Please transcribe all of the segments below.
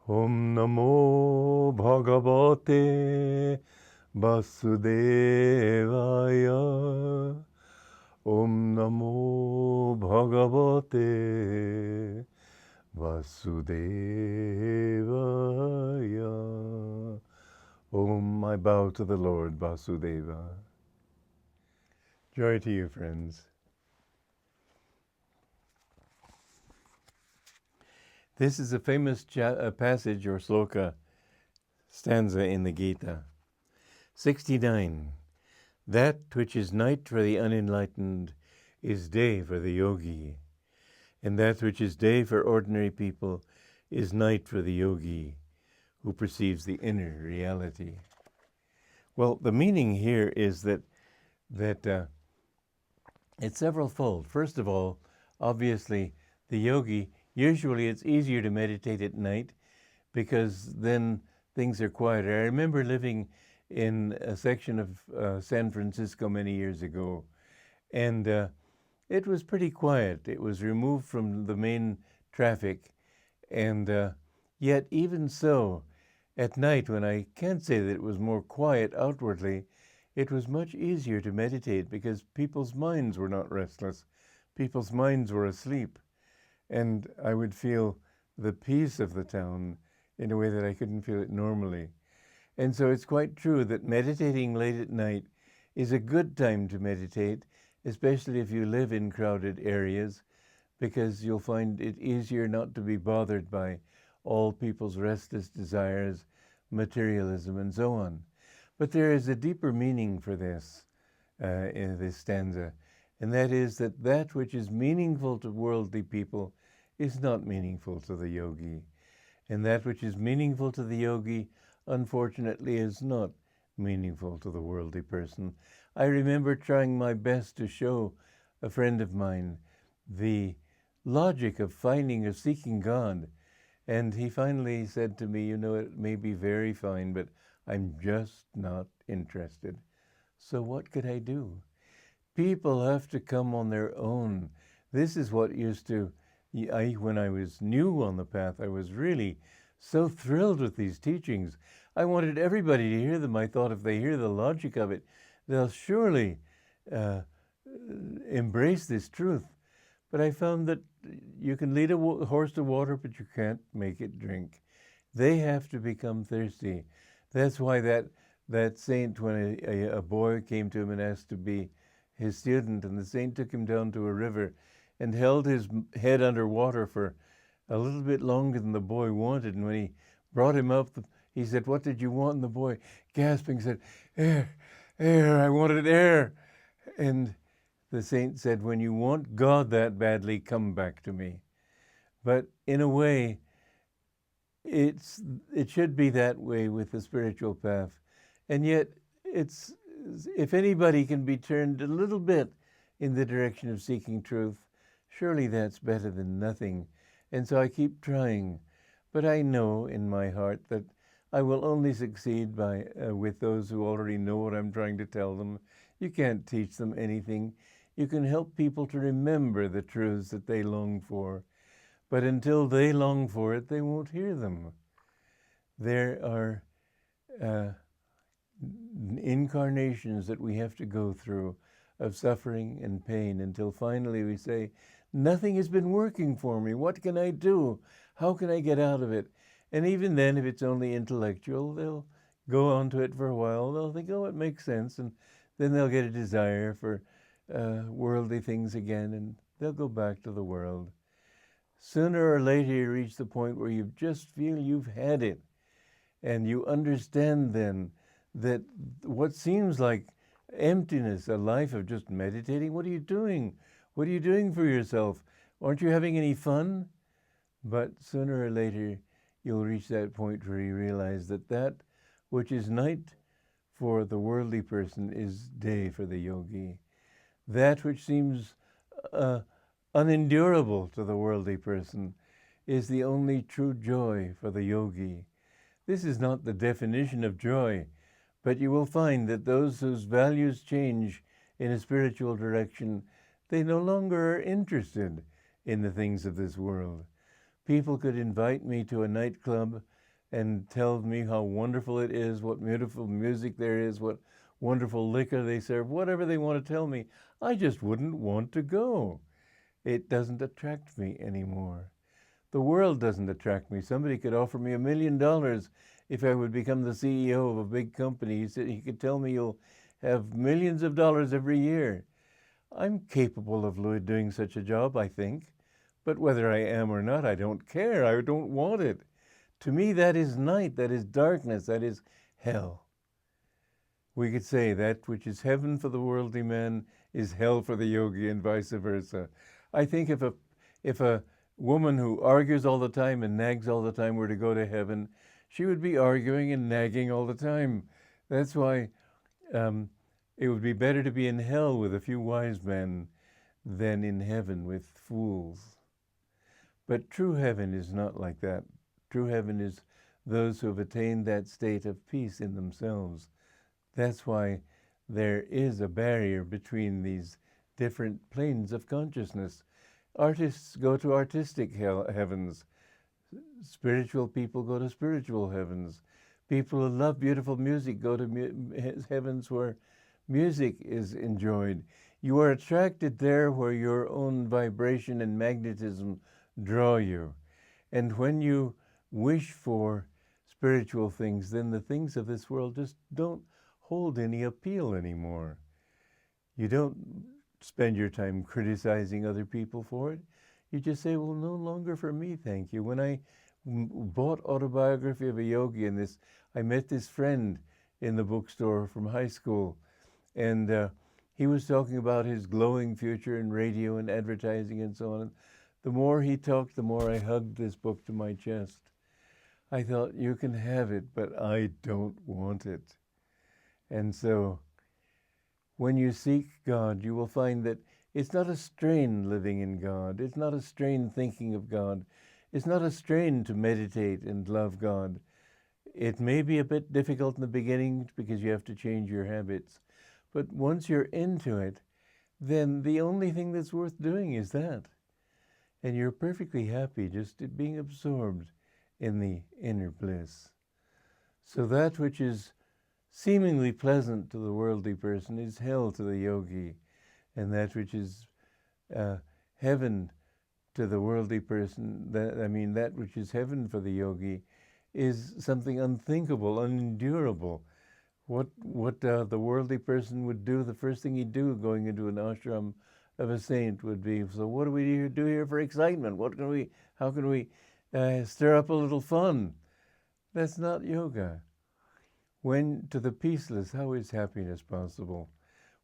Om Namo Bhagavate Vasudevaya. Om Namo Bhagavate Vasudevaya. Om, I bow to the Lord Vasudeva. Joy to you, friends. This is a famous passage or sloka, stanza in the Gita. 69. That which is night for the unenlightened is day for the yogi, and that which is day for ordinary people is night for the yogi, who perceives the inner reality. Well, the meaning here is that it's several-fold. First of all, obviously, the yogi, usually it's easier to meditate at night because then things are quieter. I remember living in a section of San Francisco many years ago, and it was pretty quiet. It was removed from the main traffic, and yet even so, at night, when I can't say that it was more quiet outwardly, it was much easier to meditate because people's minds were not restless. People's minds were asleep. And I would feel the peace of the town in a way that I couldn't feel it normally. And so it's quite true that meditating late at night is a good time to meditate, especially if you live in crowded areas, because you'll find it easier not to be bothered by all people's restless desires, materialism, and so on. But there is a deeper meaning for this in this stanza, and that is that which is meaningful to worldly people is not meaningful to the yogi, and that which is meaningful to the yogi, unfortunately, is not meaningful to the worldly person. I remember trying my best to show a friend of mine the logic of seeking God, and he finally said to me, you know, it may be very fine, but I'm just not interested. So what could I do? People have to come on their own. This is what used to, when I was new on the path, I was really so thrilled with these teachings. I wanted everybody to hear them. I thought if they hear the logic of it, they'll surely embrace this truth. But I found that you can lead a horse to water, but you can't make it drink. They have to become thirsty. That's why that saint, when a boy came to him and asked to be his student, and the saint took him down to a river and held his head under water for a little bit longer than the boy wanted. And when he brought him up, he said, what did you want? And the boy, gasping, said, air, air, I wanted air. And the saint said, when you want God that badly, come back to me. But in a way, it should be that way with the spiritual path. And yet, if anybody can be turned a little bit in the direction of seeking truth, surely that's better than nothing. And so I keep trying. But I know in my heart that I will only succeed with those who already know what I'm trying to tell them. You can't teach them anything. You can help people to remember the truths that they long for. But until they long for it, they won't hear them. There are incarnations that we have to go through of suffering and pain until finally we say, nothing has been working for me. What can I do? How can I get out of it? And even then, if it's only intellectual, they'll go on to it for a while. They'll think, oh, it makes sense. And then they'll get a desire for worldly things again, and they'll go back to the world. Sooner or later, you reach the point where you just feel you've had it. And you understand then that what seems like emptiness, a life of just meditating, what are you doing? What are you doing for yourself? Aren't you having any fun? But sooner or later, you'll reach that point where you realize that which is night for the worldly person is day for the yogi. That which seems unendurable to the worldly person is the only true joy for the yogi. This is not the definition of joy, but you will find that those whose values change in a spiritual direction, they no longer are interested in the things of this world. People could invite me to a nightclub and tell me how wonderful it is, what beautiful music there is, what wonderful liquor they serve, whatever they want to tell me, I just wouldn't want to go. It doesn't attract me anymore. The world doesn't attract me. Somebody could offer me $1 million if I would become the CEO of a big company. He said he could tell me you'll have millions of dollars every year. I'm capable of doing such a job, I think. But whether I am or not, I don't care. I don't want it. To me, that is night, that is darkness, that is hell. We could say that which is heaven for the worldly man is hell for the yogi, and vice versa. I think if a woman who argues all the time and nags all the time were to go to heaven, she would be arguing and nagging all the time. That's why it would be better to be in hell with a few wise men than in heaven with fools. But true heaven is not like that. True heaven is those who have attained that state of peace in themselves. That's why there is a barrier between these different planes of consciousness. Artists go to artistic heavens. Spiritual people go to spiritual heavens. People who love beautiful music go to heavens where music is enjoyed. You are attracted there where your own vibration and magnetism draw you. And when you wish for spiritual things, then the things of this world just don't hold any appeal anymore. You don't spend your time criticizing other people for it. You just say, well, no longer for me, thank you. When I bought Autobiography of a Yogi and I met this friend in the bookstore from high school, and he was talking about his glowing future in radio and advertising and so on. The more he talked, the more I hugged this book to my chest. I thought, you can have it, but I don't want it. And so when you seek God, you will find that it's not a strain living in God. It's not a strain thinking of God. It's not a strain to meditate and love God. It may be a bit difficult in the beginning because you have to change your habits. But once you're into it, then the only thing that's worth doing is that. And you're perfectly happy just being absorbed in the inner bliss. So that which is seemingly pleasant to the worldly person is hell to the yogi, and that which is heaven to the worldly person, that which is heaven for the yogi, is something unthinkable, unendurable. What the worldly person would do, the first thing he'd do going into an ashram of a saint would be, so what do we do here for excitement? How can we stir up a little fun? That's not yoga. When to the peaceless, how is happiness possible?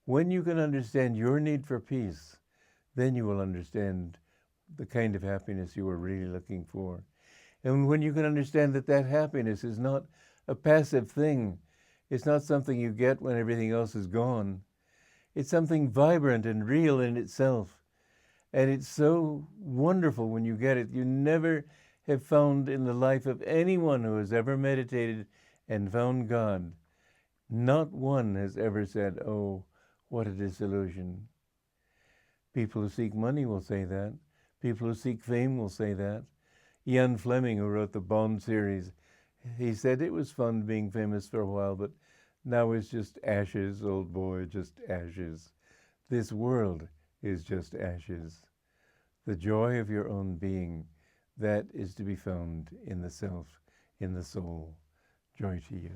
When you can understand your need for peace, then you will understand the kind of happiness you are really looking for. And when you can understand that that happiness is not a passive thing, it's not something you get when everything else is gone. It's something vibrant and real in itself. And it's so wonderful when you get it. You never have found in the life of anyone who has ever meditated and found God, not one has ever said, oh, what a disillusion. People who seek money will say that. People who seek fame will say that. Ian Fleming, who wrote the Bond series, he said it was fun being famous for a while, but now it's just ashes, old boy, just ashes. This world is just ashes. The joy of your own being, that is to be found in the self, in the soul. Joy to you.